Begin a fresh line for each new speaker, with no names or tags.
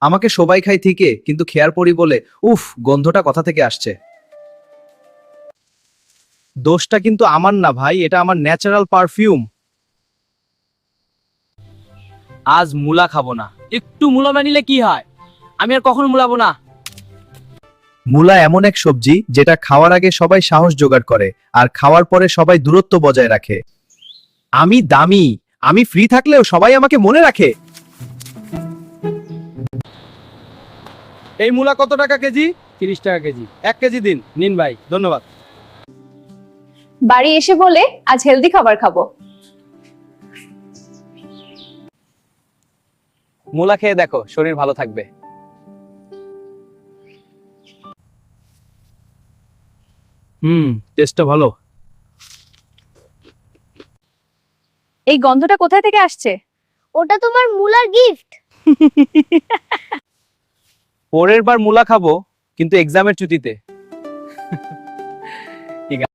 আমাকে সবাই খাই ঠিকই, কিন্তু খেয়ার পরি বলে উফ, গন্ধটা কোথা থেকে আসছে? দোষটা কিন্তু আমার না ভাই, এটা আমার ন্যাচারাল পারফিউম।
আজ মূলা খাবো না। একটু মূলা বানিলে কি হয়? আমি আর কখনো মূলাবো না।
মূলা এমন এক সবজি যেটা খাওয়ার আগে সবাই সাহস জোগাড় করে, আর খাওয়ার পরে সবাই দূরত্ব বজায় রাখে। আমি দামি, আমি ফ্রি থাকলেও সবাই আমাকে মনে রাখে। এই মূলা কত টাকা কেজি?
30 টাকা কেজি।
1 কেজি দিন।
নিন ভাই।
ধন্যবাদ।
বাড়ি এসে বলে আজ হেলদি খাবার খাবো।
মূলা খেয়ে দেখো, শরীর ভালো থাকবে।
টেস্টটা ভালো।
এই গন্ধটা কোথায় থেকে আসছে?
ওটা তোমার মুলার গিফট।
পরের বার মূলা খাবো, কিন্তু এক্সামের ছুটিতে।